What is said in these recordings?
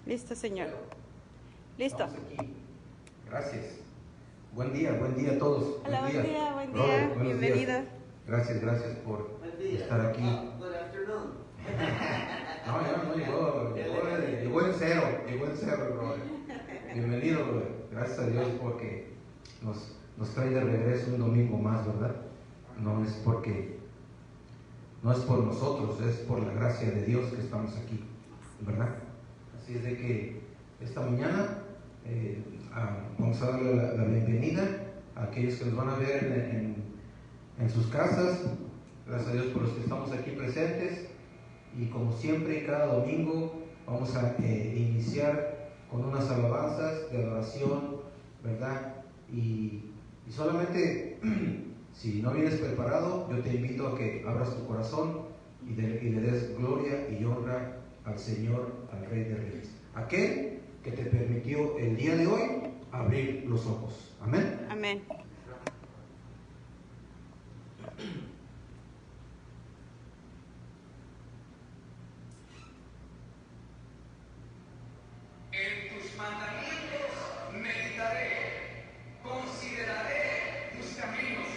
Listo, Señor. Listo. Estamos aquí. Gracias. Buen día a todos. Hola, buen día. Robert, buenos Bienvenido. días. Gracias por estar aquí. Good afternoon. No llegó en cero, brother. Bienvenido, brother. Gracias a Dios porque nos trae de regreso un domingo más, ¿verdad? No es por nosotros, es por la gracia de Dios que estamos aquí, ¿verdad? Así es de que esta mañana vamos a darle la bienvenida a aquellos que nos van a ver en sus casas. Gracias a Dios por los que estamos aquí presentes. Y como siempre, cada domingo vamos a iniciar con unas alabanzas de adoración, ¿verdad? Y solamente, si no vienes preparado, yo te invito a que abras tu corazón y le des gloria y honra al Señor, al Rey de Reyes, aquel que te permitió el día de hoy abrir los ojos. Amén. Amén. En tus mandamientos meditaré, consideraré tus caminos,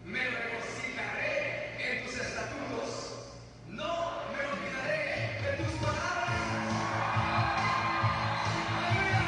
me regocijaré en tus estatutos, no me olvidaré de tus palabras. Aleluya.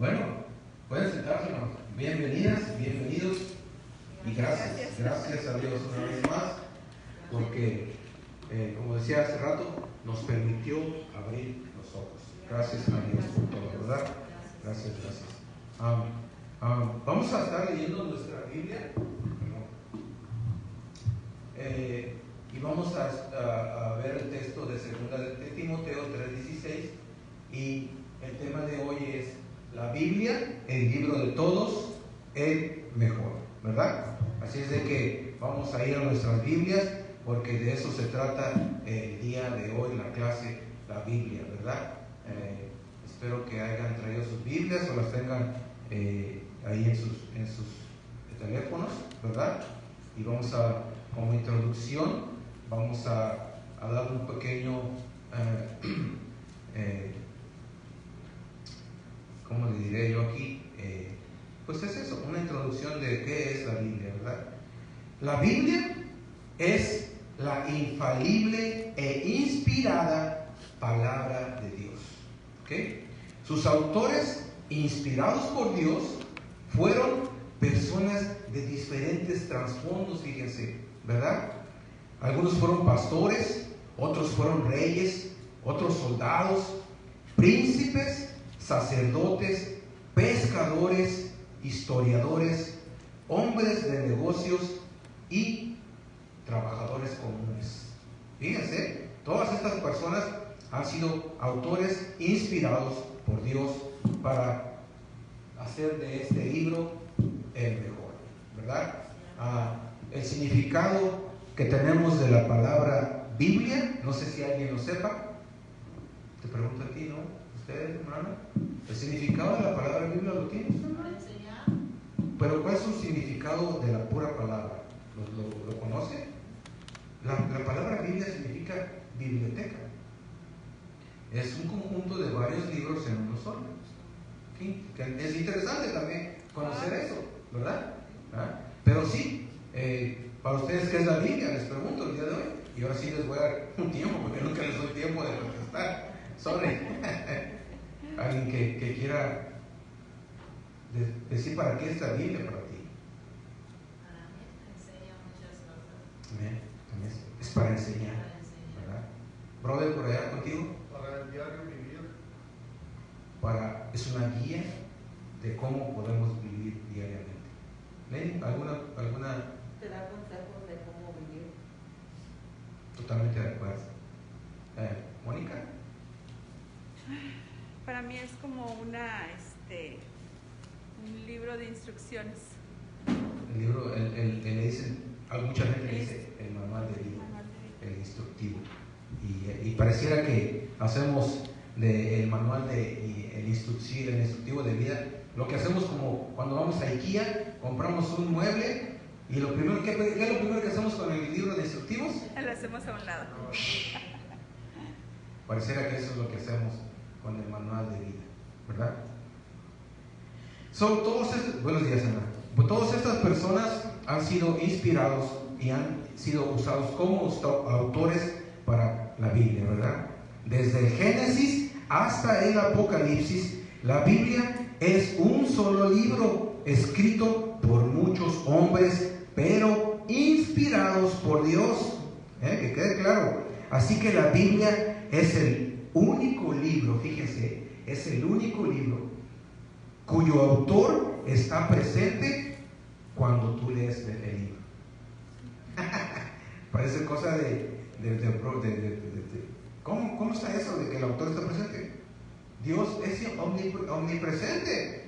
Bueno, pueden sentarse, hermanos. Bienvenidas, bienvenidos y gracias a Dios una vez más, porque como decía hace rato, nos permitió abrir los ojos. Gracias a Dios por todo, ¿verdad? Gracias. Vamos a estar leyendo nuestra Biblia y vamos a ver el texto de 2 de Timoteo 3:16, y el tema de hoy es la Biblia, el libro de todos, el mejor, ¿verdad? Así es de que vamos a ir a nuestras Biblias, porque de eso se trata el día de hoy, la clase, la Biblia, ¿verdad? Espero que hayan traído sus Biblias o las tengan ahí en sus teléfonos, ¿verdad? Y vamos a, como introducción, vamos a dar un pequeño, ¿cómo le diré yo aquí? Pues es eso, una introducción de qué es la Biblia, ¿verdad? La Biblia es la infalible e inspirada palabra de Dios, ¿ok? Sus autores, inspirados por Dios, fueron personas de diferentes trasfondos, fíjense, ¿verdad? Algunos fueron pastores, otros fueron reyes, otros soldados, príncipes, sacerdotes, pescadores, historiadores, hombres de negocios y trabajadores comunes. Fíjense, todas estas personas han sido autores inspirados por Dios para hacer de este libro el mejor, ¿verdad? El significado que tenemos de la palabra Biblia, no sé si alguien lo sepa, te pregunto a ti, ¿no? ¿Ustedes, hermano? ¿El significado de la palabra Biblia lo tienes? Para enseñar. Pero ¿cuál es su significado de la pura palabra? ¿Lo conoce? La palabra Biblia significa biblioteca. Es un conjunto de varios libros en uno solo. ¿Sí? Es interesante también conocer eso, ¿verdad? Pero sí, para ustedes, ¿qué es la Biblia? Les pregunto el día de hoy. Y ahora sí les voy a dar un tiempo, porque nunca les doy tiempo de contestar. Sorry. Alguien que quiera decir para qué es la Biblia para ti. Para mí enseña muchas cosas. Amén. Es para enseñar, Para enseñar. ¿verdad? Brother, por allá contigo. Para el diario vivir. Es una guía de cómo podemos vivir diariamente. ¿Leen? ¿Alguna? Te da consejos de cómo vivir. Totalmente de acuerdo. ¿Mónica? Para mí es como un libro de instrucciones. El libro, le dicen, a mucha gente le dice el manual de vida, el instructivo. Y pareciera que hacemos el manual el instructivo de vida, lo que hacemos como cuando vamos a IKEA, compramos un mueble y ¿qué es lo primero que hacemos con el libro de instructivos? Lo hacemos a un lado. Pareciera que eso es lo que hacemos con el manual de vida, ¿verdad? Buenos días, Ana. Todas estas personas han sido inspirados y han sido usados como autores para la Biblia, ¿verdad? Desde el Génesis hasta el Apocalipsis, la Biblia es un solo libro escrito por muchos hombres, pero inspirados por Dios. Que quede claro. Así que la Biblia es el único libro, fíjense, es el único libro cuyo autor está presente cuando tú lees el libro. Parece cosa ¿cómo está eso de que el autor está presente? Dios es omnipresente.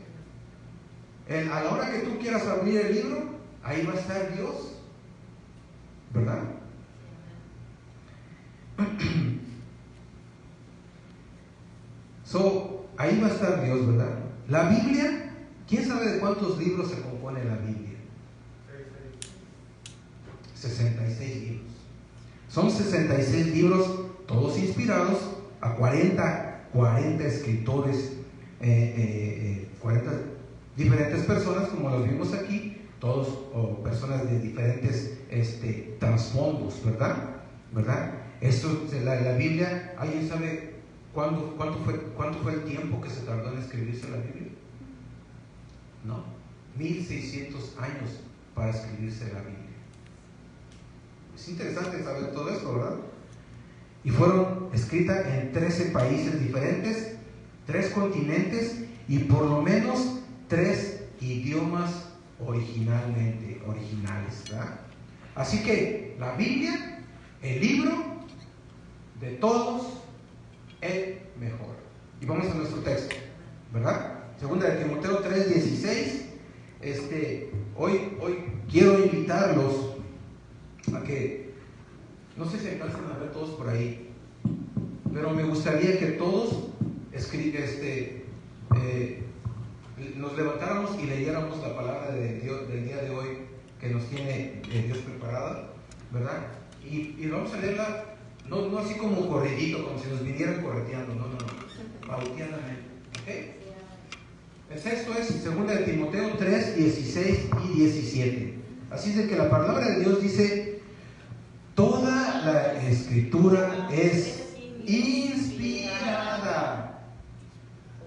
A la hora que tú quieras abrir el libro, ahí va a estar Dios, ¿verdad? Ahí va a estar Dios, ¿verdad? La Biblia, ¿quién sabe de cuántos libros se compone la Biblia? 66 libros. Son 66 libros, todos inspirados a 40 escritores, 40 diferentes personas, como los vimos aquí, todos o personas de diferentes trasfondos, ¿verdad? La Biblia, ¿alguien sabe cuánto fue el tiempo que se tardó en escribirse la Biblia? No, 1600 años para escribirse la Biblia. Es interesante saber todo esto, ¿verdad? Y fueron escritas en 13 países diferentes, 3 continentes y por lo menos 3 idiomas originales, ¿verdad? Así que la Biblia, el libro de todos, el mejor. Y vamos a nuestro texto, ¿verdad? Segunda de Timoteo 3:16. Hoy quiero invitarlos a que, no sé si alcanzan a ver todos por ahí, pero me gustaría que todos nos levantáramos y leyéramos la palabra de Dios del día de hoy que nos tiene Dios preparada, ¿verdad? Y vamos a leerla, no así como corridito, como si nos vinieran correteando, no, pauteadamente, ¿ok? El texto es 2 de Timoteo 3, 16 y 17. Así es de que la palabra de Dios dice: toda la escritura es inspirada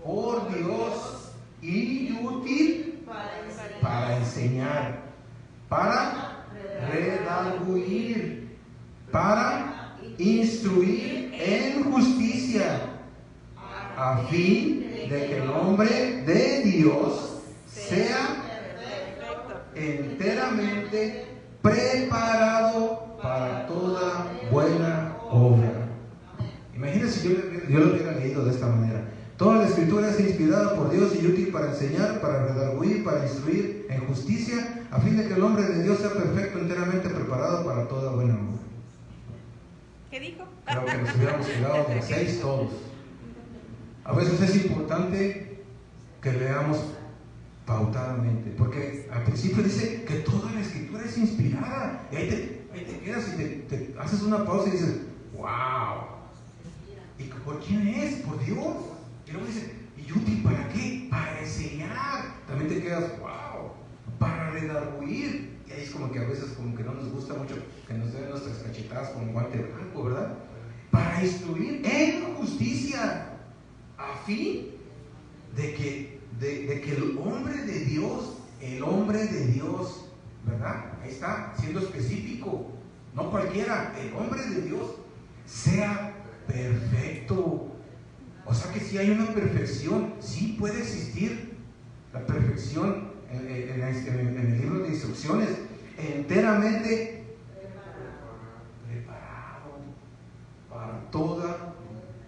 por Dios y útil para enseñar, para redarguir, para instruir en justicia, a fin de que el hombre de Dios sea enteramente preparado para toda buena obra. Imagínense si yo lo hubiera leído de esta manera: toda la escritura es inspirada por Dios y útil para enseñar, para redarguir, para instruir en justicia, a fin de que el hombre de Dios sea perfecto, enteramente preparado para toda buena obra. ¿Qué dijo? Creo que nos hubiéramos quedado de 6 todos. A veces es importante que leamos pautadamente, porque al principio dice que toda la escritura es inspirada, y ahí te quedas y te haces una pausa y dices: wow, ¿y por quién es? Por Dios. Y luego dice: ¿y útil para qué? Para enseñar. También te quedas: wow, para redarguir. Y ahí es como que a veces como que no nos gusta mucho que nos den nuestras cachetadas con guante blanco, ¿verdad? Para instruir en justicia, a fin de que el hombre de Dios, ¿verdad? Ahí está, siendo específico, no cualquiera, el hombre de Dios sea perfecto. O sea que si hay una perfección, sí puede existir la perfección en el libro de instrucciones, enteramente preparado para toda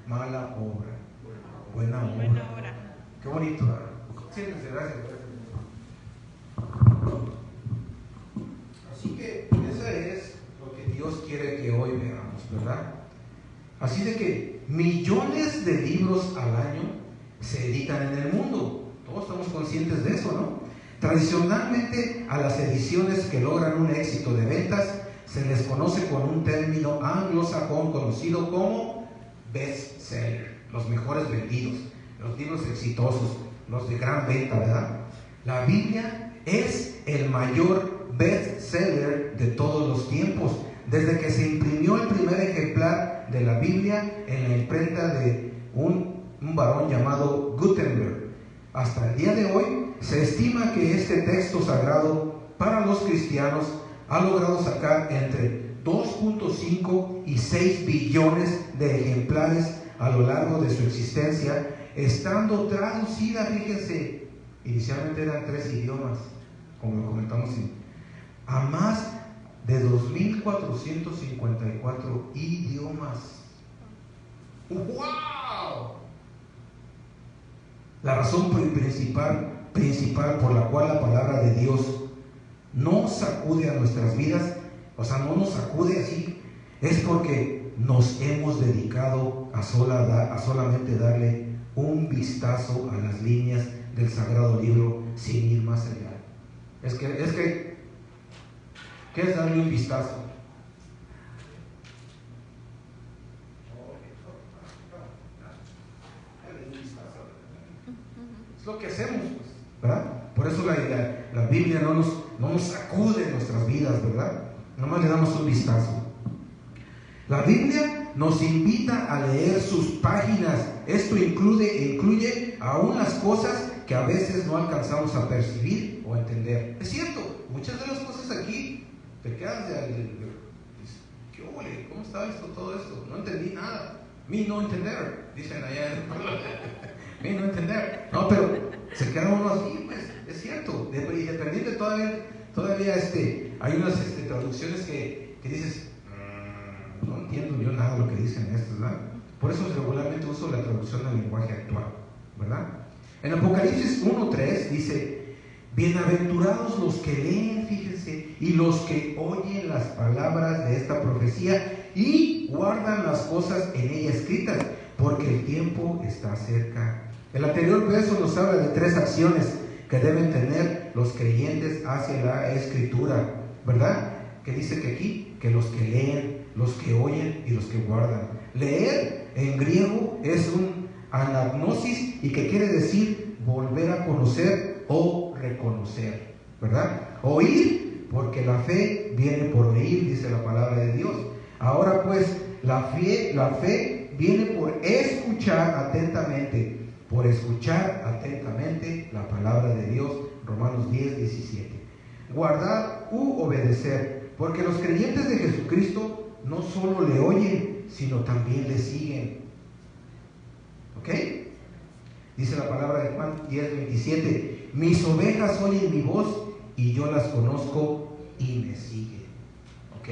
mala obra. Buena obra. Qué bonito, ¿verdad? Siéntense, gracias. Así que eso es lo que Dios quiere que hoy veamos, ¿verdad? Así de que millones de libros al año se editan en el mundo. Todos estamos conscientes de eso, ¿no? Tradicionalmente a las ediciones que logran un éxito de ventas se les conoce con un término anglosajón conocido como bestseller, los mejores vendidos, los libros exitosos, los de gran venta, ¿verdad? La Biblia es el mayor bestseller de todos los tiempos. Desde que se imprimió el primer ejemplar de la Biblia en la imprenta de un varón llamado Gutenberg, hasta el día de hoy, se estima que este texto sagrado para los cristianos ha logrado sacar entre 2.5 y 6 billones de ejemplares a lo largo de su existencia, estando traducida, fíjense, inicialmente eran 3 idiomas, como lo comentamos, a más de 2.454 idiomas. ¡Wow! La razón principal por la cual la palabra de Dios no sacude a nuestras vidas, o sea, no nos sacude así, es porque nos hemos dedicado a solamente darle un vistazo a las líneas del sagrado libro sin ir más allá. ¿Qué es darle un vistazo? Es lo que hacemos, pues, ¿verdad? Por eso la Biblia no nos sacude nuestras vidas, ¿verdad? Nomás le damos un vistazo. La Biblia nos invita a leer sus páginas esto incluye aún las cosas que a veces no alcanzamos a percibir o entender. Es cierto, muchas de las cosas aquí te quedas ¿qué ole? ¿Cómo está esto, todo esto? No entendí nada. Me no entender, dicen allá en el pueblo. Me no entender. No, pero se queda uno así, pues, es cierto. Y dependiente todavía hay unas traducciones que dices, no entiendo yo nada de lo que dicen estos, ¿verdad? Por eso regularmente uso la traducción del lenguaje actual, ¿verdad? En Apocalipsis 1:3 dice, bienaventurados los que leen, fíjense, y los que oyen las palabras de esta profecía y guardan las cosas en ella escritas, porque el tiempo está cerca. El anterior verso nos habla de 3 acciones que deben tener los creyentes hacia la Escritura, ¿verdad? Que dice que aquí, que los que leen, los que oyen y los que guardan. Leer en griego es un anagnosis y que quiere decir volver a conocer o reconocer, ¿verdad? Oír, porque la fe viene por oír, dice la palabra de Dios. Ahora pues, la fe viene por escuchar atentamente la palabra de Dios, Romanos 10:17. Guardar u obedecer, porque los creyentes de Jesucristo no solo le oyen, sino también le siguen. ¿Ok? Dice la palabra de Juan 10:27, mis ovejas oyen mi voz y yo las conozco y me siguen. ¿Ok?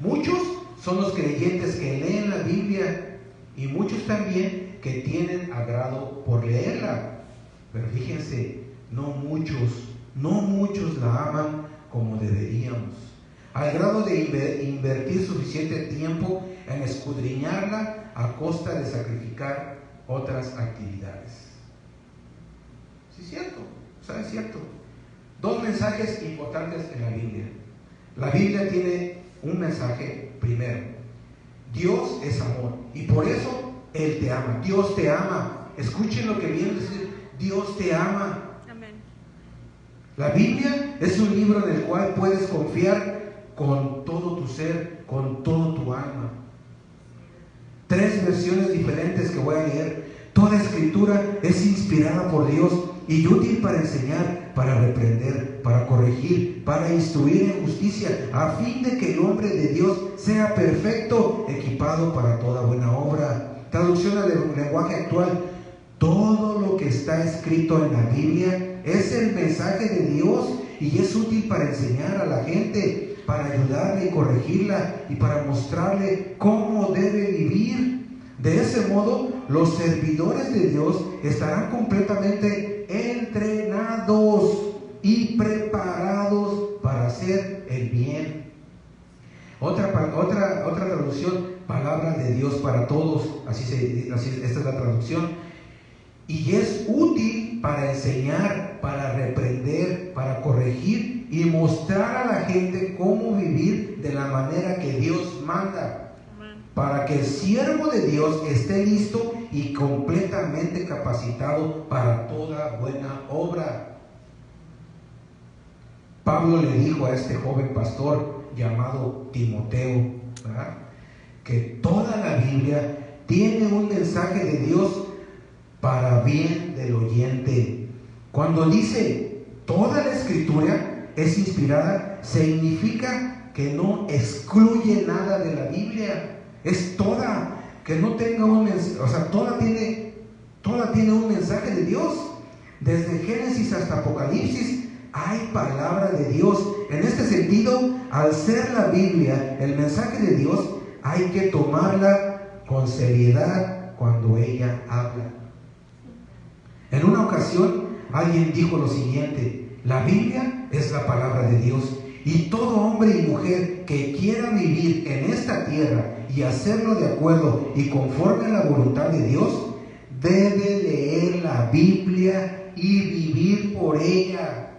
Muchos son los creyentes que leen la Biblia y muchos también que tienen agrado por leerla. Pero fíjense, no muchos la aman como deberíamos, al grado de invertir suficiente tiempo en escudriñarla a costa de sacrificar otras actividades. Sí, es cierto, ¿sabes? Es cierto. 2 mensajes importantes en la Biblia. La Biblia tiene un mensaje primero: Dios es amor y por eso Él te ama. Dios te ama. Escuchen lo que viene a decir: Dios te ama. Amén. La Biblia es un libro en el cual puedes confiar con todo tu ser, con todo tu alma. 3 versiones diferentes que voy a leer. Toda escritura es inspirada por Dios y útil para enseñar, para reprender, para corregir, para instruir en justicia, a fin de que el hombre de Dios sea perfecto, equipado para toda buena obra. Traducción al lenguaje actual: todo lo que está escrito en la Biblia es el mensaje de Dios y es útil para enseñar a la gente, para ayudarle y corregirla y para mostrarle cómo debe vivir. De ese modo, los servidores de Dios estarán completamente entrenados y preparados para hacer el bien. Otra traducción: palabra de Dios para todos. Esta es la traducción. Y es útil para enseñar, para reprender, para corregir y mostrar a la gente cómo vivir de la manera que Dios manda, para que el siervo de Dios esté listo y completamente capacitado para toda buena obra. Pablo le dijo a este joven pastor llamado Timoteo, ¿verdad?, que toda la Biblia tiene un mensaje de Dios para bien del oyente. Cuando dice toda la escritura es inspirada, significa que no excluye nada de la Biblia. Es toda, que no tenga un mensaje, o sea, toda tiene un mensaje de Dios. Desde Génesis hasta Apocalipsis hay palabra de Dios. En este sentido, al ser la Biblia el mensaje de Dios, hay que tomarla con seriedad cuando ella habla. En una ocasión, alguien dijo lo siguiente: la Biblia es la palabra de Dios, y todo hombre y mujer que quiera vivir en esta tierra y hacerlo de acuerdo y conforme a la voluntad de Dios, debe leer la Biblia y vivir por ella.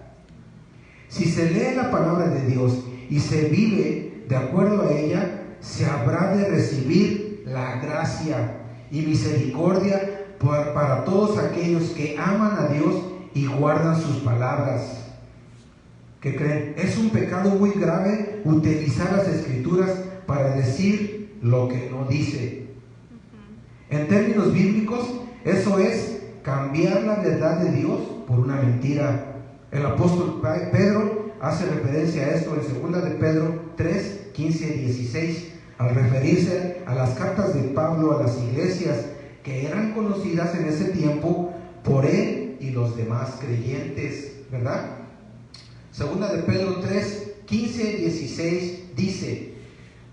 Si se lee la palabra de Dios y se vive de acuerdo a ella, se habrá de recibir la gracia y misericordia para todos aquellos que aman a Dios y guardan sus palabras. ¿Qué creen? Es un pecado muy grave utilizar las escrituras para decir lo que no dice. En términos bíblicos, eso es cambiar la verdad de Dios por una mentira. El apóstol Pedro hace referencia a esto en 2 de Pedro 3, 15 y 16, al referirse a las cartas de Pablo a las iglesias que eran conocidas en ese tiempo por él y los demás creyentes, ¿verdad? 2 de Pedro 3, 15 y 16 dice: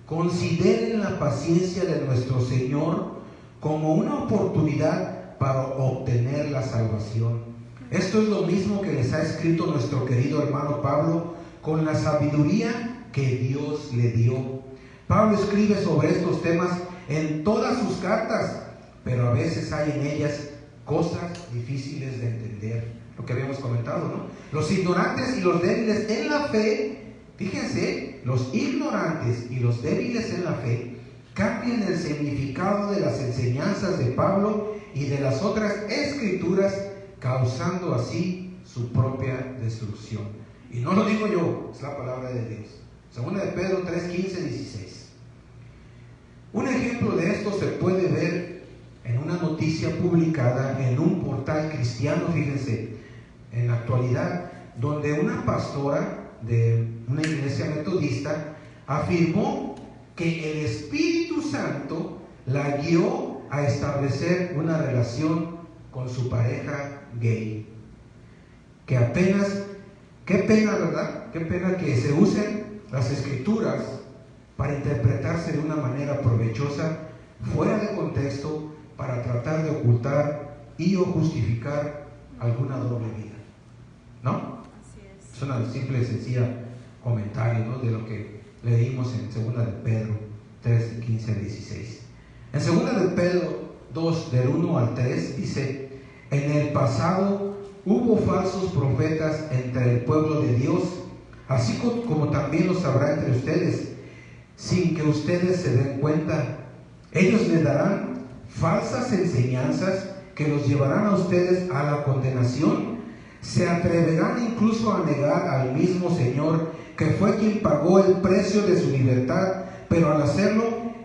consideren la paciencia de nuestro Señor como una oportunidad para obtener la salvación. Esto es lo mismo que les ha escrito nuestro querido hermano Pablo con la sabiduría que Dios le dio. Pablo escribe sobre estos temas en todas sus cartas, pero a veces hay en ellas cosas difíciles de entender, lo que habíamos comentado, ¿no? Los ignorantes y los débiles en la fe, fíjense, los ignorantes y los débiles en la fe cambian el significado de las enseñanzas de Pablo y de las otras escrituras, causando así su propia destrucción. Y no lo digo yo, es la palabra de Dios. 2 de Pedro 3, 15, 16. Un ejemplo de esto se puede ver en una noticia publicada en un portal cristiano, fíjense, en la actualidad, donde una pastora de una iglesia metodista afirmó que el Espíritu Santo la guió a establecer una relación con su pareja gay. Que apenas, qué pena, ¿verdad? Qué pena que se usen las escrituras para interpretarse de una manera provechosa, fuera de contexto, para tratar de ocultar y o justificar alguna doble vida, ¿no? Así es. Es una simple y sencilla comentario, ¿no?, de lo que leímos en 2 de Pedro 3, 15 al 16. En 2 de Pedro 2, del 1 al 3, dice: en el pasado hubo falsos profetas entre el pueblo de Dios, así como también los habrá entre ustedes, sin que ustedes se den cuenta. Ellos les darán falsas enseñanzas que los llevarán a ustedes a la condenación. Se atreverán incluso a negar al mismo Señor, que fue quien pagó el precio de su libertad, pero al hacerlo,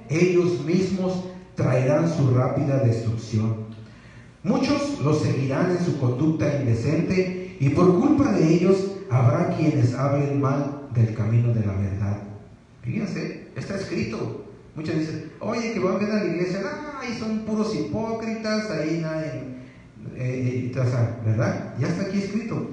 ellos mismos traerán su rápida destrucción. Muchos los seguirán en su conducta indecente, y por culpa de ellos habrá quienes hablen mal del camino de la verdad. Fíjense, está escrito. Muchos dicen: oye, que van a ver a la iglesia, ay, son puros hipócritas, ahí nadie, ¿verdad? Ya está aquí escrito.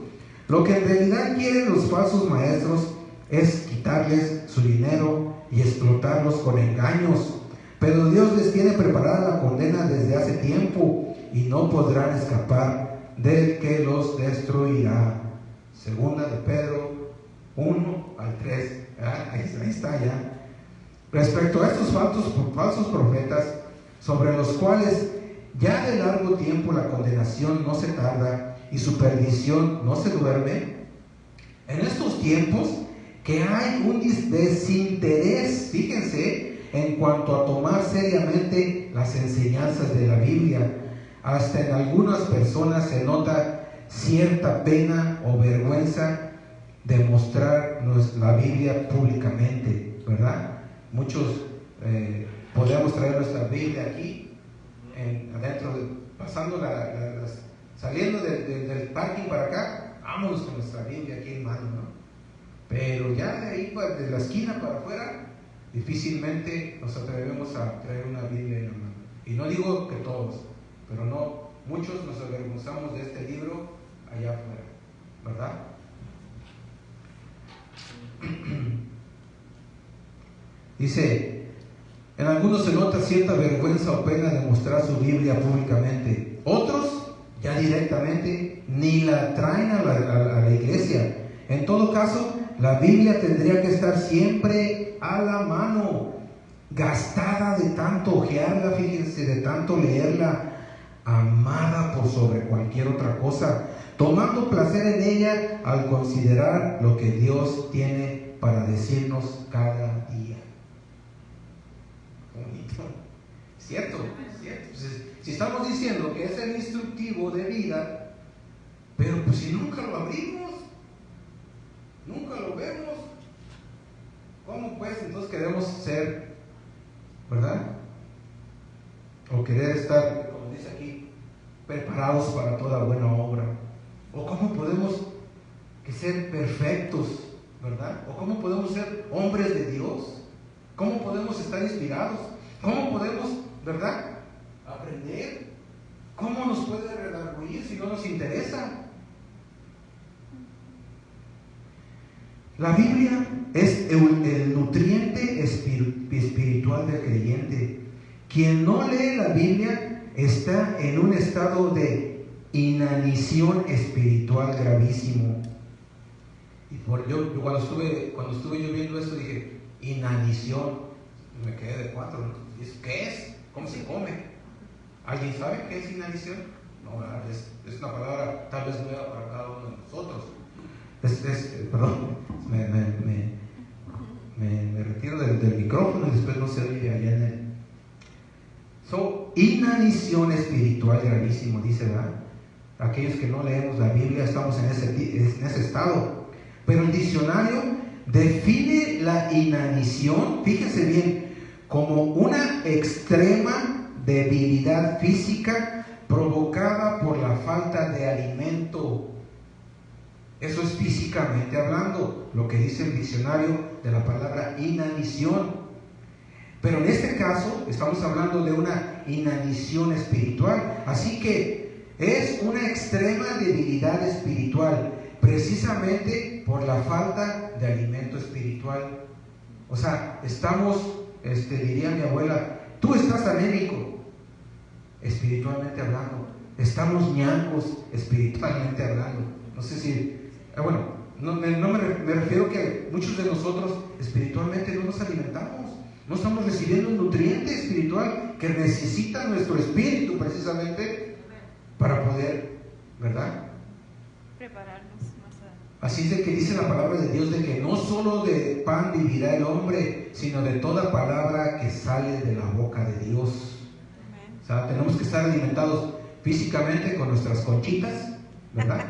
Lo que en realidad quieren los falsos maestros es quitarles su dinero y explotarlos con engaños. Pero Dios les tiene preparada la condena desde hace tiempo y no podrán escapar del que los destruirá. 2 de Pedro 1 al 3. Ahí está ya. Respecto a estos falsos profetas, sobre los cuales ya de largo tiempo la condenación no se tarda y su perdición no se duerme, en estos tiempos que hay un desinterés, fíjense, en cuanto a tomar seriamente las enseñanzas de la Biblia, hasta en algunas personas se nota cierta pena o vergüenza de mostrar la Biblia públicamente, ¿verdad? Muchos podemos traer nuestra Biblia aquí, adentro, pasando saliendo del parking para acá, vámonos con nuestra Biblia aquí en mano, ¿no? Pero ya de ahí, de la esquina para afuera, difícilmente nos atrevemos a traer una Biblia en la mano. Y no digo que todos, pero no, muchos nos avergonzamos de este libro allá afuera, ¿verdad? Dice: en algunos se nota cierta vergüenza o pena de mostrar su Biblia públicamente. Otros, ya directamente, ni la traen a la iglesia. En todo caso, la Biblia tendría que estar siempre a la mano, gastada de tanto ojearla, fíjense, de tanto leerla, amada por sobre cualquier otra cosa, tomando placer en ella al considerar lo que Dios tiene para decirnos cada día. Bonito, cierto. Entonces, si estamos diciendo que es el instructivo de vida, pero pues si nunca lo abrimos, nunca lo vemos, ¿cómo pues entonces queremos ser, verdad? o querer estar, como dice aquí, preparados para toda buena obra. O cómo podemos ser perfectos, ¿verdad? O cómo podemos ser hombres de Dios. ¿Cómo podemos estar inspirados? ¿Cómo podemos, verdad, aprender? ¿Cómo nos puede redarguir si no nos interesa? La Biblia es el nutriente espiritual del creyente. Quien no lee la Biblia está en un estado de inanición espiritual gravísimo. Y yo cuando estuve yo viendo esto dije, inanición, me quedé de cuatro, ¿no? ¿Qué es? ¿Cómo se come? ¿Alguien sabe qué es inanición? No, es una palabra tal vez nueva para cada uno de nosotros. Perdón, me retiro del micrófono y después no se oye allá en el... Inanición espiritual gravísimo, dice, ¿verdad? Aquellos que no leemos la Biblia estamos en ese estado. Pero el diccionario define la inanición, fíjense bien, como una extrema debilidad física provocada por la falta de alimento. Eso es físicamente hablando, lo que dice el diccionario de la palabra inanición. Pero en este caso estamos hablando de una inanición espiritual. Así que es una extrema debilidad espiritual, precisamente por la falta de alimento espiritual. O sea, estamos, diría mi abuela, tú estás anémico, espiritualmente hablando. Estamos ñancos, espiritualmente hablando. No sé si... no me refiero que muchos de nosotros espiritualmente no nos alimentamos, no estamos recibiendo un nutriente espiritual que necesita nuestro espíritu precisamente para poder, ¿verdad?, prepararnos más a... Así es de que dice la palabra de Dios de que no solo de pan vivirá el hombre, sino de toda palabra que sale de la boca de Dios. Amén. O sea, tenemos que estar alimentados físicamente con nuestras conchitas, ¿verdad?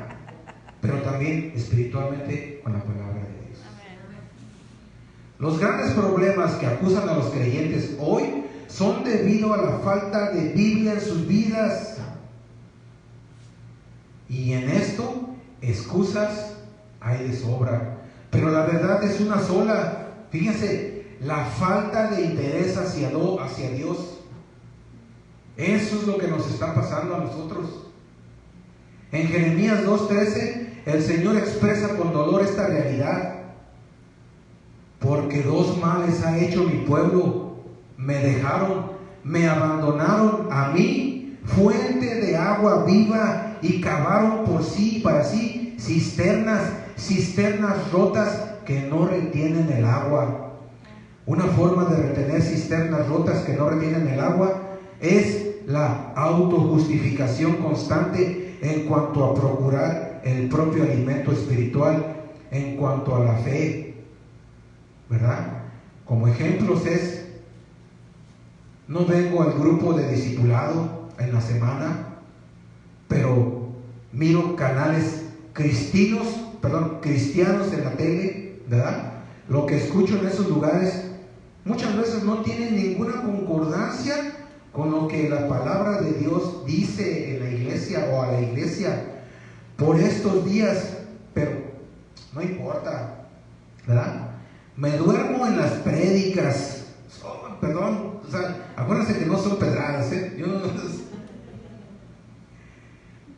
Pero también espiritualmente con la palabra de Dios. Amén. Los grandes problemas que acusan a los creyentes hoy son debido a la falta de Biblia en sus vidas. Y en esto, excusas hay de sobra. Pero la verdad es una sola. Fíjense, la falta de interés hacia Dios. Eso es lo que nos está pasando a nosotros. En Jeremías 2:13, el Señor expresa con dolor esta realidad. Porque dos males ha hecho mi pueblo. Me dejaron, me abandonaron a mí, fuente de agua viva, y cavaron para sí cisternas rotas que no retienen el agua. Una forma de retener cisternas rotas que no retienen el agua es la autojustificación constante en cuanto a procurar el propio alimento espiritual, en cuanto a la fe, ¿verdad? Como ejemplos no vengo al grupo de discipulado en la semana, pero miro canales cristianos en la tele, ¿verdad? Lo que escucho en esos lugares muchas veces no tiene ninguna concordancia con lo que la palabra de Dios dice en la iglesia o a la iglesia por estos días, pero no importa, ¿verdad? Me duermo en las prédicas, o sea, acuérdense que no son pedradas,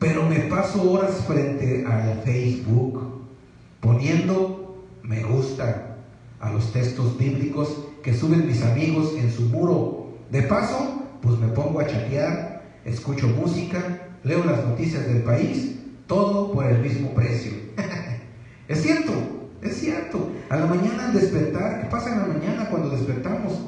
pero me paso horas frente al Facebook poniendo me gusta a los textos bíblicos que suben mis amigos en su muro. De paso, pues me pongo a chatear, escucho música, leo las noticias del país, todo por el mismo precio. Es cierto. A la mañana al despertar, ¿qué pasa en la mañana cuando despertamos?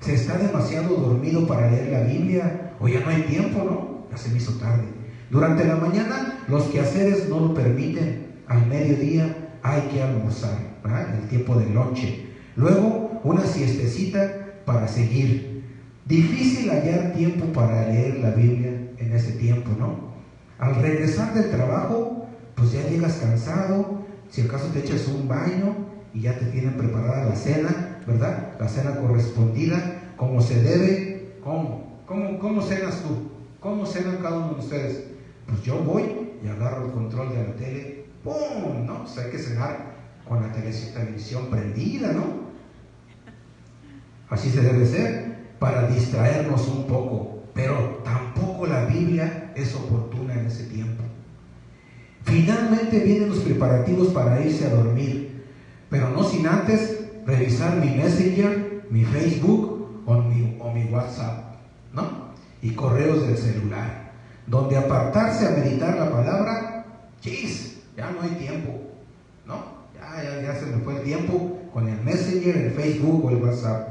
Se está demasiado dormido para leer la Biblia, o ya no hay tiempo, ¿no? Ya se me hizo tarde. Durante la mañana los quehaceres no lo permiten. Al mediodía hay que almorzar, ¿verdad? El tiempo de lonche. Luego una siestecita para seguir. Difícil hallar tiempo para leer la Biblia en ese tiempo, ¿no? Al regresar del trabajo, pues ya llegas cansado. Si acaso te echas un baño y ya te tienen preparada la cena, ¿verdad? La cena correspondida, como se debe, ¿cómo? ¿Cómo cenas tú? ¿Cómo cenan cada uno de ustedes? Pues yo voy y agarro el control de la tele, ¡pum! ¿No? Pues hay que cenar con la televisión prendida, ¿no? Así se debe ser, para distraernos un poco, pero tampoco la Biblia es oportuna en ese tiempo. Finalmente vienen los preparativos para irse a dormir, pero no sin antes revisar mi Messenger, mi Facebook o mi WhatsApp, ¿no? Y correos del celular, donde apartarse a meditar la palabra, ¡chis! Ya no hay tiempo, ¿no? Ya se me fue el tiempo con el Messenger, el Facebook o el WhatsApp.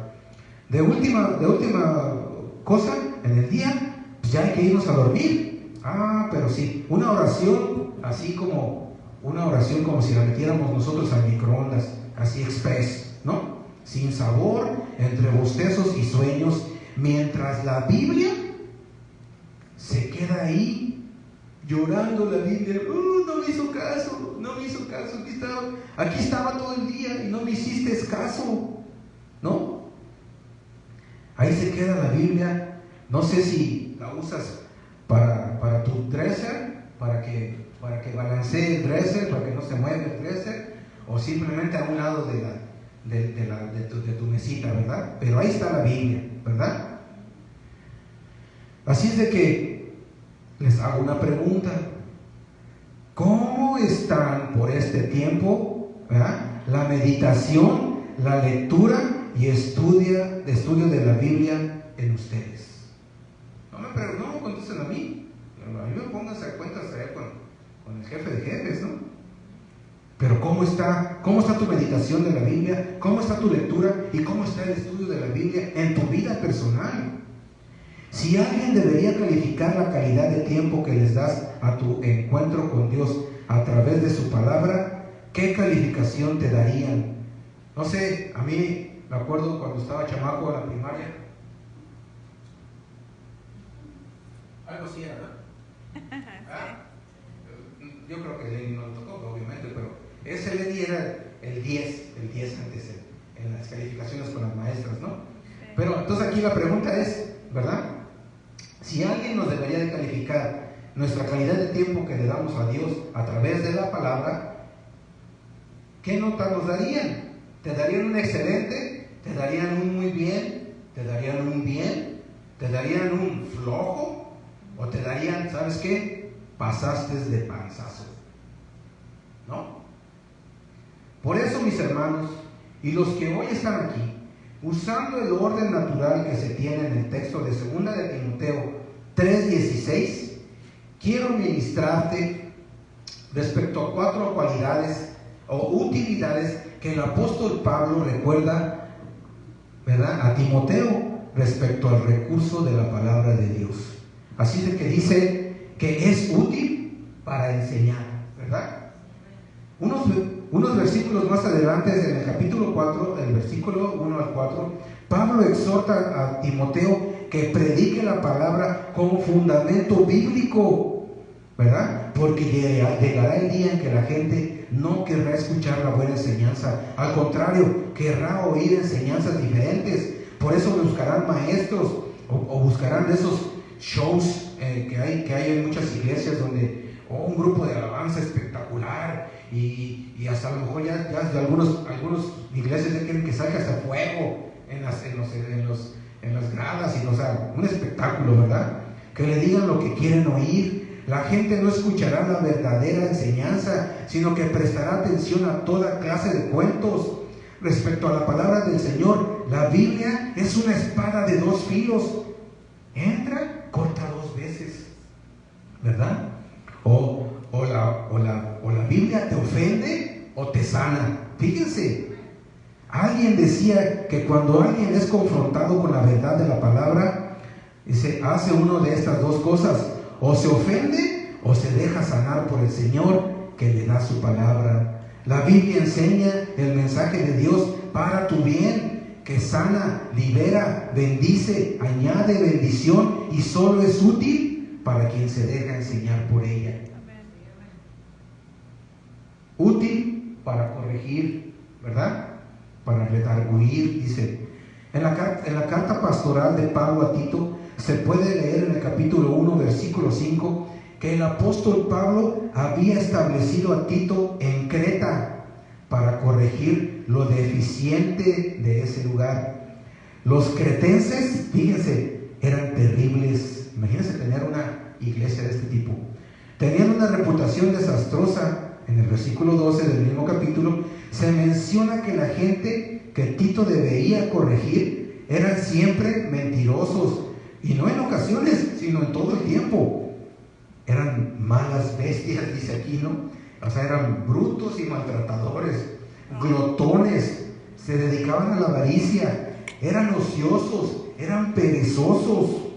De última cosa, en el día, pues ya hay que irnos a dormir. Pero sí, una oración como si la metiéramos nosotros al microondas, así express, ¿no? Sin sabor, entre bostezos y sueños, mientras la Biblia se queda ahí llorando. La Biblia, no me hizo caso, aquí estaba todo el día y no me hiciste caso, ¿no? Ahí se queda la Biblia. No sé si la usas para tu dresser, para que balancee el dresser, para que no se mueva el dresser, o simplemente a un lado de tu mesita, ¿verdad? Pero ahí está la Biblia, ¿verdad? Así es de que les hago una pregunta: ¿cómo están por este tiempo, ¿verdad?, la meditación, la lectura y estudio de la Biblia en ustedes? No me contesten a mí me pongas a cuentas allá con el jefe de jefes, ¿no? Pero ¿cómo está tu meditación de la Biblia? ¿Cómo está tu lectura? ¿Y cómo está el estudio de la Biblia en tu vida personal? Si alguien debería calificar la calidad de tiempo que les das a tu encuentro con Dios a través de su palabra, ¿qué calificación te darían? No sé, a mí me acuerdo cuando estaba chamaco en la primaria, algo así, ¿verdad? Yo creo que Lenny no lo tocó, obviamente, pero ese Lenny era el 10 antes en las calificaciones con las maestras, ¿no? Pero entonces aquí la pregunta es, ¿verdad? Si alguien nos debería de calificar nuestra calidad de tiempo que le damos a Dios a través de la palabra, ¿qué nota nos darían? ¿Te darían un excelente? ¿Te darían un muy bien? ¿Te darían un bien? ¿Te darían un flojo? ¿O te darían, ¿sabes qué? Pasaste de panzazo, ¿no? Por eso, mis hermanos, y los que hoy están aquí, usando el orden natural que se tiene en el texto de 2 de Timoteo 3:16, quiero ministrarte respecto a 4 cualidades o utilidades que el apóstol Pablo recuerda, ¿verdad?, a Timoteo respecto al recurso de la palabra de Dios. Así de que dice que es útil para enseñar, ¿verdad? Unos versículos más adelante, en el capítulo 4, el versículo 1 al 4, Pablo exhorta a Timoteo que predique la palabra con fundamento bíblico, ¿verdad? Porque llegará el día en que la gente no querrá escuchar la buena enseñanza, al contrario, querrá oír enseñanzas diferentes. Por eso buscarán maestros o buscarán de esos shows que hay en muchas iglesias donde un grupo de alabanza espectacular y hasta a lo mejor ya de algunos iglesias ya quieren que salga hasta fuego en las gradas, y, o sea, un espectáculo, ¿verdad? Que le digan lo que quieren oír. La gente no escuchará la verdadera enseñanza, sino que prestará atención a toda clase de cuentos. Respecto a la palabra del Señor, la Biblia es una espada de 2 filos. Entra, corta 2 veces, ¿verdad? O la Biblia te ofende o te sana. Fíjense, alguien decía que cuando alguien es confrontado con la verdad de la palabra, dice, hace uno de estas 2 cosas: o se ofende o se deja sanar por el Señor que le da su palabra. La Biblia enseña el mensaje de Dios para tu bien, que sana, libera, bendice, añade bendición, y solo es útil para quien se deja enseñar por ella. Útil para corregir, ¿verdad? Para redarguir, dice. En la carta pastoral de Pablo a Tito, se puede leer en el capítulo 1, versículo 5, que el apóstol Pablo había establecido a Tito en Creta para corregir lo deficiente de ese lugar. Los cretenses, fíjense, eran terribles. Imagínense tener una iglesia de este tipo. Tenían una reputación desastrosa. En el versículo 12 del mismo capítulo se menciona que la gente que Tito debía corregir eran siempre mentirosos, y no en ocasiones, sino en todo el tiempo. Eran malas bestias, dice aquí, ¿no? O sea, eran brutos y maltratadores, glotones, se dedicaban a la avaricia, eran ociosos, eran perezosos.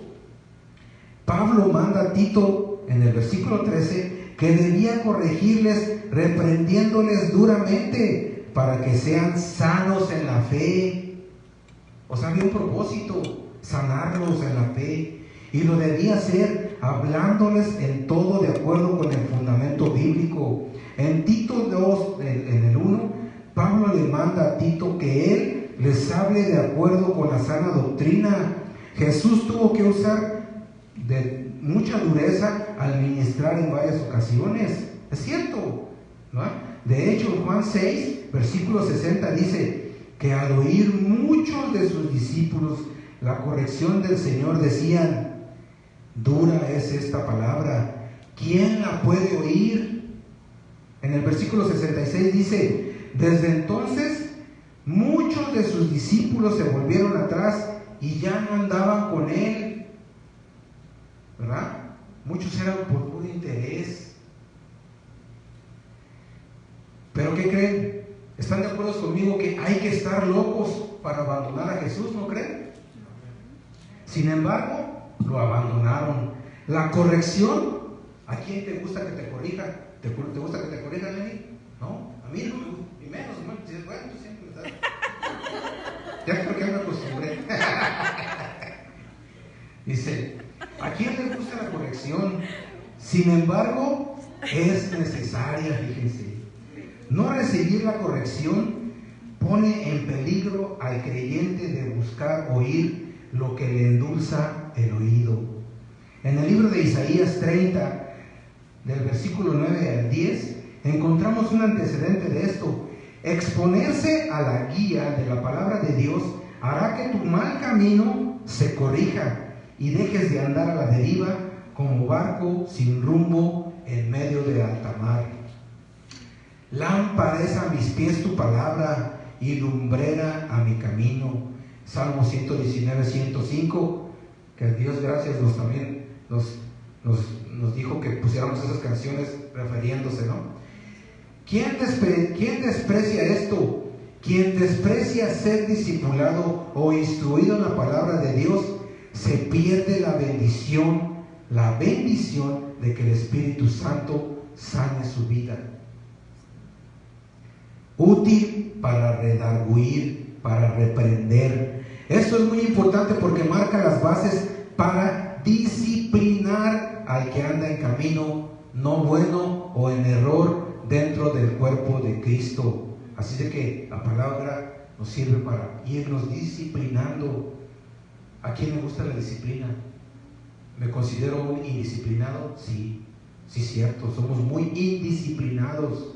Pablo manda a Tito en el versículo 13 que debía corregirles, reprendiéndoles duramente para que sean sanos en la fe. O sea, había un propósito, sanarlos en la fe, y lo debía hacer hablándoles en todo de acuerdo con el fundamento bíblico. En Tito 2, en el 1, Pablo le manda a Tito que él les hable de acuerdo con la sana doctrina. Jesús tuvo que usar de mucha dureza al ministrar en varias ocasiones. Es cierto, ¿no? De hecho, en Juan 6, versículo 60 dice que al oír muchos de sus discípulos la corrección del Señor, decían: dura es esta palabra, ¿quién la puede oír? En el versículo 66 dice: desde entonces muchos de sus discípulos se volvieron atrás y ya no andaban con él, ¿verdad? Muchos eran por puro interés. ¿Pero qué creen? ¿Están de acuerdo conmigo que hay que estar locos para abandonar a Jesús? ¿No creen? Sin embargo, lo abandonaron. La corrección, ¿a quién te gusta que te corrija? ¿Te gusta que te corrija, Lenny? No, a mí no, y menos. Bueno, tú siempre estás. Ya creo que me acostumbré. Dice: ¿a quién le gusta la corrección? Sin embargo, es necesaria, fíjense. No recibir la corrección pone en peligro al creyente de buscar oír lo que le endulza el oído. En el libro de Isaías 30, del versículo 9 al 10, encontramos un antecedente de esto. Exponerse a la guía de la palabra de Dios hará que tu mal camino se corrija y dejes de andar a la deriva como barco sin rumbo en medio de alta mar. Lámpara es a mis pies tu palabra y lumbrera a mi camino. Salmo 119, 105, que Dios gracias nos dijo que pusiéramos esas canciones refiriéndose, ¿no? ¿Quién desprecia esto? Quien desprecia ser discipulado o instruido en la palabra de Dios, se pierde la bendición de que el Espíritu Santo sane su vida. Útil para redarguir, para reprender. Esto es muy importante porque marca las bases para disciplinar al que anda en camino no bueno o en error dentro del cuerpo de Cristo. Así de que la palabra nos sirve para irnos disciplinando. ¿A quién le gusta la disciplina? ¿Me considero un indisciplinado? Sí, cierto, somos muy indisciplinados.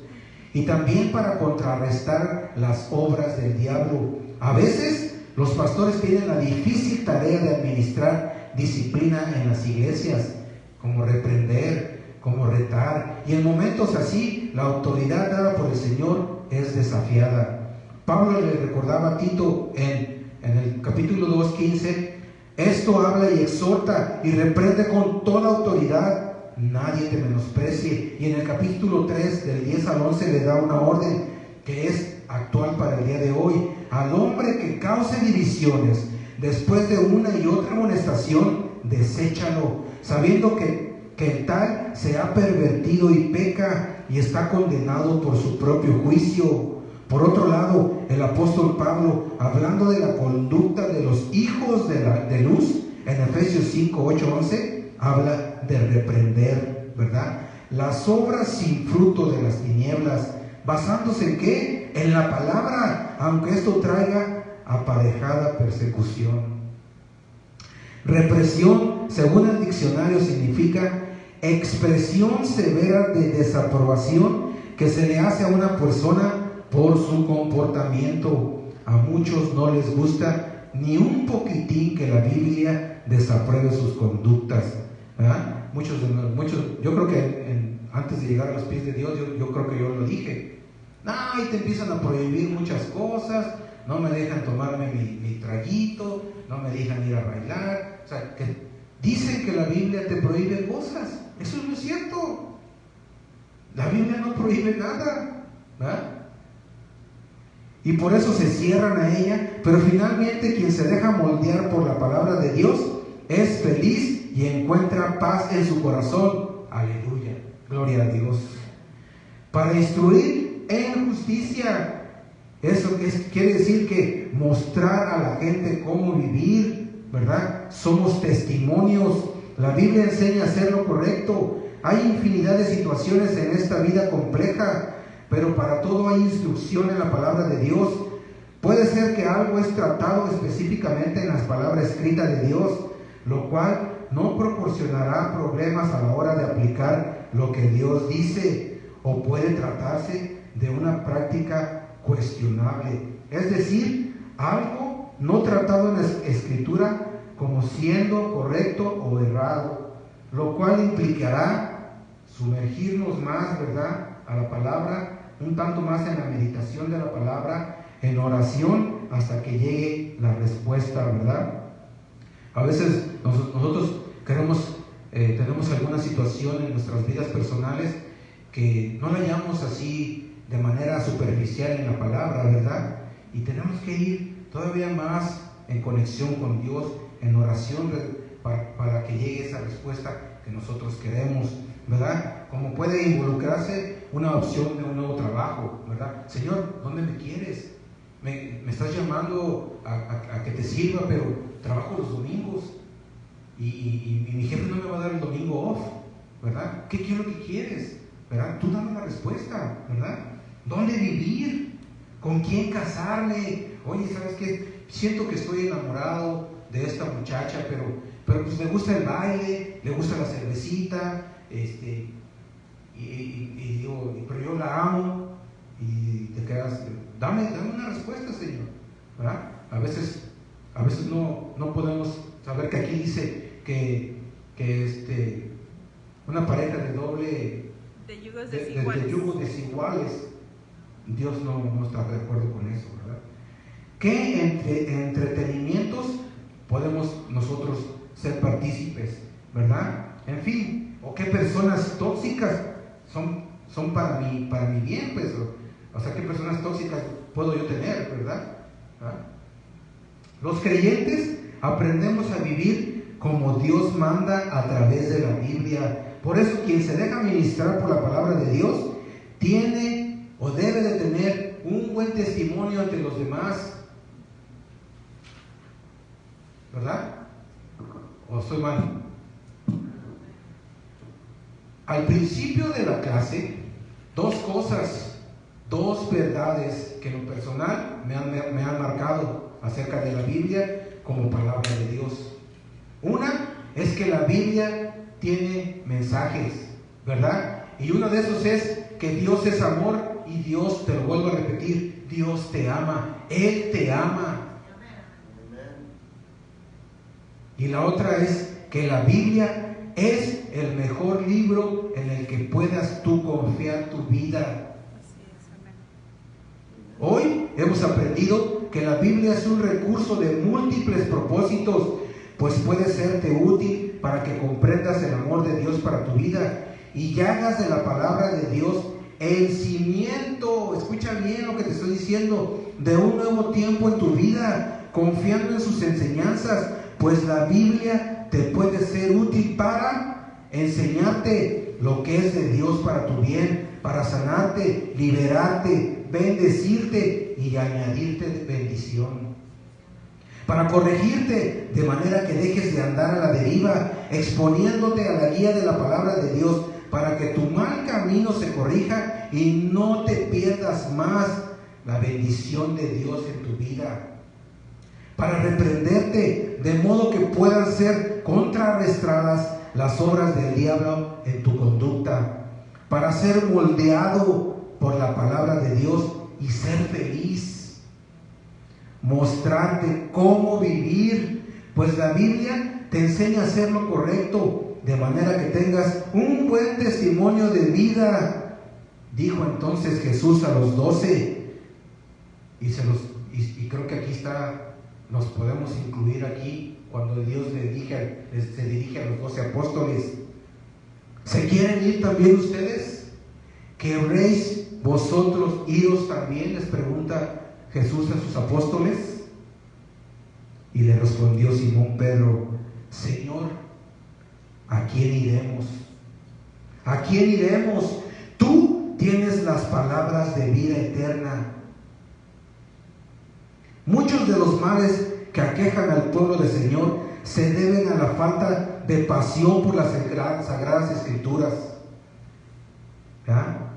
Y también para contrarrestar las obras del diablo. A veces los pastores tienen la difícil tarea de administrar disciplina en las iglesias, como reprender, como retar, y en momentos así la autoridad dada por el Señor es desafiada. Pablo le recordaba a Tito en el capítulo 2:15: esto habla y exhorta y reprende con toda autoridad, nadie te menosprecie. Y en el capítulo 3 del 10 al 11 le da una orden que es actual para el día de hoy: al hombre que cause divisiones después de una y otra amonestación, deséchalo, sabiendo que el tal se ha pervertido y peca y está condenado por su propio juicio. Por otro lado, el apóstol Pablo, hablando de la conducta de los hijos de luz, en Efesios 5, 8, 11, habla de reprender, ¿verdad?, las obras sin fruto de las tinieblas, basándose en ¿qué? En la palabra, aunque esto traiga aparejada persecución. Represión, según el diccionario, significa expresión severa de desaprobación que se le hace a una persona por su comportamiento. A muchos no les gusta ni un poquitín que la Biblia desapruebe sus conductas, ¿verdad? Muchos, yo creo que antes de llegar a los pies de Dios, yo creo que yo lo dije. Y te empiezan a prohibir muchas cosas, no me dejan tomarme mi traguito, no me dejan ir a bailar. O sea, que dicen que la Biblia te prohíbe cosas. Eso no es cierto. La Biblia no prohíbe nada, ¿verdad? Y por eso se cierran a ella, pero finalmente quien se deja moldear por la palabra de Dios es feliz y encuentra paz en su corazón. Aleluya, gloria a Dios. Para instruir en justicia, eso quiere decir que mostrar a la gente cómo vivir, ¿verdad? Somos testimonios. La Biblia enseña a hacer lo correcto. Hay infinidad de situaciones en esta vida compleja, pero para todo hay instrucción en la palabra de Dios. Puede ser que algo es tratado específicamente en las palabras escritas de Dios, lo cual no proporcionará problemas a la hora de aplicar lo que Dios dice, o puede tratarse de una práctica cuestionable, es decir, algo no tratado en la escritura como siendo correcto o errado, lo cual implicará sumergirnos más, ¿verdad?, a la palabra, un tanto más en la meditación de la palabra, en oración, hasta que llegue la respuesta, ¿verdad? A veces nosotros tenemos alguna situación en nuestras vidas personales que no la hallamos así de manera superficial en la palabra, ¿verdad? Y tenemos que ir todavía más en conexión con Dios, en oración, para que llegue esa respuesta que nosotros queremos, ¿verdad? Como puede involucrarse una opción de un nuevo trabajo, ¿verdad? Señor, ¿dónde me quieres? Me estás llamando a que te sirva, pero trabajo los domingos y mi jefe no me va a dar el domingo off, ¿verdad? ¿Qué quiero que quieres? ¿Verdad? Tú dame la respuesta, ¿verdad? ¿Dónde vivir? ¿Con quién casarme? Oye, ¿sabes qué? Siento que estoy enamorado de esta muchacha, pero pues me gusta el baile, le gusta la cervecita, pero yo la amo, y te quedas, dame una respuesta, Señor, ¿verdad? A veces no podemos saber que aquí dice que una pareja de yugos desiguales. de yugos desiguales, Dios no está de acuerdo con eso, ¿verdad? ¿Qué entretenimientos podemos nosotros ser partícipes, ¿verdad? En fin, o qué personas tóxicas son para mi bien, pues, o sea, qué personas tóxicas puedo yo tener, ¿verdad? Los creyentes aprendemos a vivir como Dios manda a través de la Biblia. Por eso quien se deja ministrar por la palabra de Dios tiene o debe de tener un buen testimonio entre los demás, ¿verdad? ¿O estoy mal? Al principio de la clase, dos verdades que en lo personal me han marcado acerca de la Biblia como palabra de Dios. Una es que la Biblia tiene mensajes, ¿verdad? Y uno de esos es que Dios es amor, y Dios, te lo vuelvo a repetir, Dios te ama, Él te ama. Y la otra es que la Biblia es el mejor libro en el que puedas tú confiar tu vida. Hoy hemos aprendido que la Biblia es un recurso de múltiples propósitos, pues puede serte útil para que comprendas el amor de Dios para tu vida y hagas de la palabra de Dios el cimiento, escucha bien lo que te estoy diciendo, de un nuevo tiempo en tu vida, confiando en sus enseñanzas, pues la Biblia te puede ser útil para enseñarte lo que es de Dios para tu bien, para sanarte, liberarte, bendecirte y añadirte bendición, para corregirte de manera que dejes de andar a la deriva, exponiéndote a la guía de la palabra de Dios, para que tu mal camino se corrija y no te pierdas más la bendición de Dios en tu vida. para reprenderte, de modo que puedan ser contrarrestadas las obras del diablo en tu conducta, para ser moldeado por la palabra de Dios y ser feliz. Mostrarte cómo vivir, pues la Biblia te enseña a hacer lo correcto, de manera que tengas un buen testimonio de vida. Dijo entonces Jesús a los 12, y creo que aquí está, nos podemos incluir aquí, cuando Dios se dirige a los 12 apóstoles: ¿se quieren ir también ustedes? ¿Querréis vosotros iros también?, les pregunta Jesús a sus apóstoles. Y le respondió Simón Pedro: Señor, ¿a quién iremos? ¿A quién iremos? Tú tienes las palabras de vida eterna. Muchos de los males que aquejan al pueblo del Señor se deben a la falta de pasión por las sagradas escrituras. ¿Ya?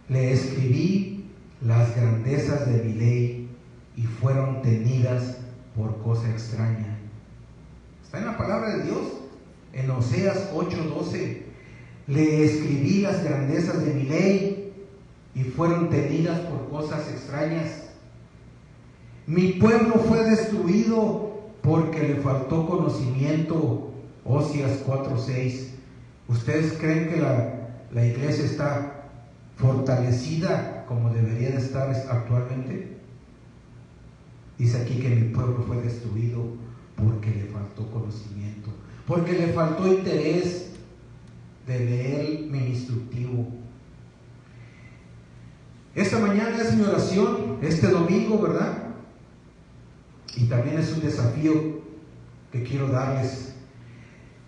Le escribí las grandezas de mi ley y fueron tenidas por cosa extraña. Está en la palabra de Dios, en Oseas 8:12. Le escribí las grandezas de mi ley y fueron tenidas por cosas extrañas. Mi pueblo fue destruido porque le faltó conocimiento. Oseas 4:6. ¿Ustedes creen que la iglesia está fortalecida como debería de estar actualmente? Dice aquí que mi pueblo fue destruido porque le faltó conocimiento, porque le faltó interés de leer mi instructivo. Esta mañana es mi oración, este domingo, ¿verdad? Y también es un desafío que quiero darles: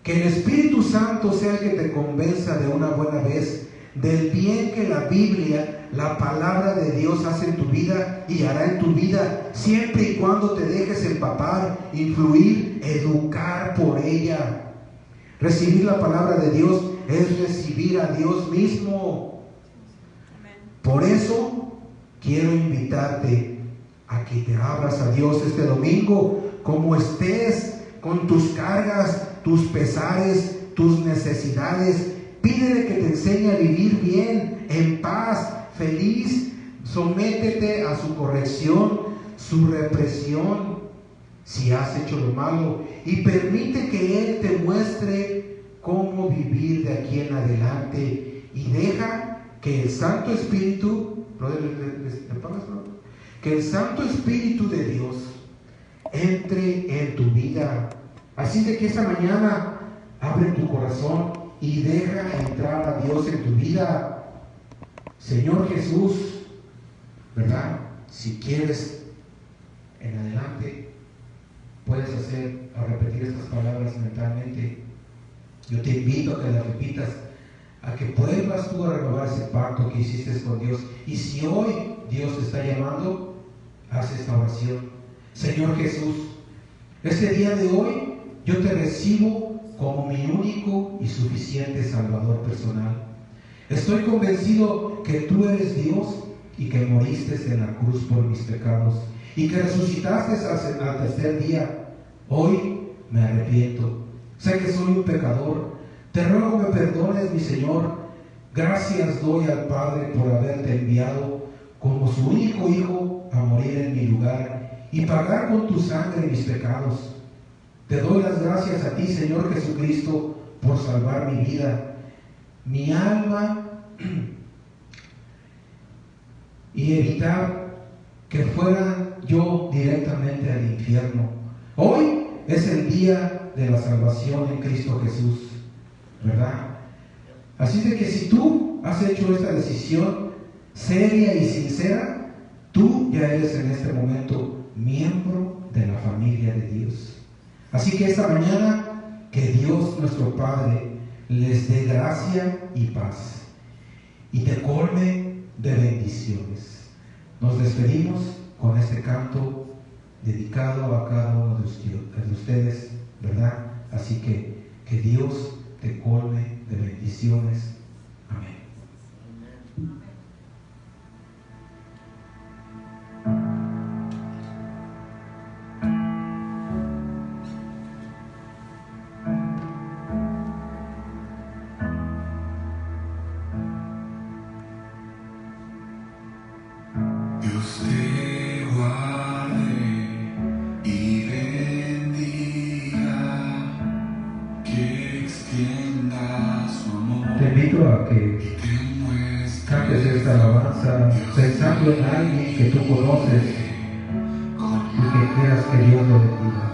que el Espíritu Santo sea el que te convenza de una buena vez del bien que la Biblia, la palabra de Dios, hace en tu vida y hará en tu vida, siempre y cuando te dejes empapar, influir, educar por ella. Recibir la palabra de Dios es recibir a Dios mismo. Por eso quiero invitarte a que te abras a Dios este domingo, como estés, con tus cargas, tus pesares, tus necesidades. Pídele que te enseñe a vivir bien, en paz, feliz. Sométete a su corrección, su represión, si has hecho lo malo, y permite que Él te muestre cómo vivir de aquí en adelante. Y deja que el Santo Espíritu, que el Santo Espíritu de Dios entre en tu vida. Así de que esta mañana abre tu corazón y deja entrar a Dios en tu vida. Señor Jesús, ¿verdad? Si quieres, en adelante puedes repetir estas palabras mentalmente. Yo te invito a que las repitas, a que vuelvas tú a renovar ese pacto que hiciste con Dios. Y si hoy Dios te está llamando, haz esta oración: Señor Jesús, este día de hoy yo te recibo como mi único y suficiente Salvador personal. Estoy convencido que tú eres Dios y que moriste en la cruz por mis pecados y que resucitaste al tercer día. Hoy me arrepiento. Sé que soy un pecador. Te ruego me perdones, mi Señor. Gracias doy al Padre por haberte enviado como su único Hijo a morir en mi lugar y pagar con tu sangre mis pecados. Te doy las gracias a ti, Señor Jesucristo, por salvar mi vida, mi alma, y evitar que fuera yo directamente al infierno. Hoy es el día de la salvación en Cristo Jesús, ¿verdad? Así de que si tú has hecho esta decisión seria y sincera, tú ya eres en este momento miembro de la familia de Dios. Así que esta mañana, que Dios nuestro Padre les dé gracia y paz y te colme de bendiciones. Nos despedimos con este canto dedicado a cada uno de ustedes, ¿verdad? Así que Dios te colme de bendiciones. Amén. Amén. esta alabanza pensando en alguien que tú conoces y que quieras que Dios lo bendiga.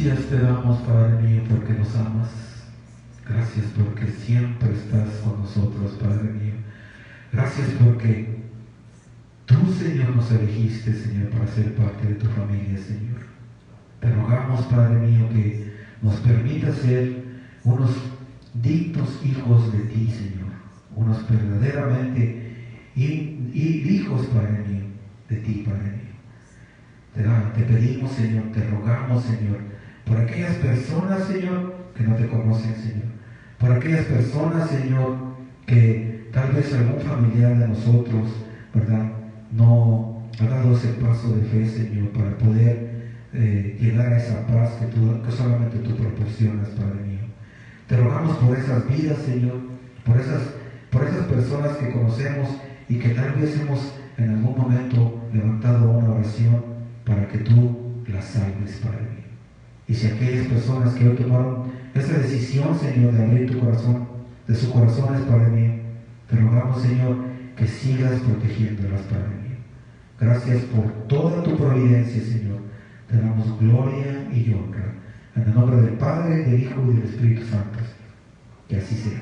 Gracias te damos, Padre mío, porque nos amas. Gracias porque siempre estás con nosotros, Padre mío. Gracias porque Señor, nos elegiste, Señor, para ser parte de tu familia, Señor. Te rogamos, Padre mío, que nos permita ser unos dignos hijos de ti, Señor. Unos verdaderamente hijos, Padre mío, de ti, Padre mío. Te pedimos, Señor, te rogamos, Señor, por aquellas personas, Señor, que no te conocen, Señor. Por aquellas personas, Señor, que tal vez algún familiar de nosotros, ¿verdad?, no ha dado ese paso de fe, Señor, para poder llegar a esa paz que solamente tú proporcionas, Padre mío. Te rogamos por esas vidas, Señor, por esas personas que conocemos y que tal vez hemos en algún momento levantado una oración para que tú las salves, Padre mío. Y si aquellas personas que hoy tomaron esa decisión, Señor, de abrir tu corazón, de sus corazones, Padre mío, te rogamos, Señor, que sigas protegiéndolas, Padre mío. Gracias por toda tu providencia, Señor. Te damos gloria y honra. En el nombre del Padre, del Hijo y del Espíritu Santo. Que así sea.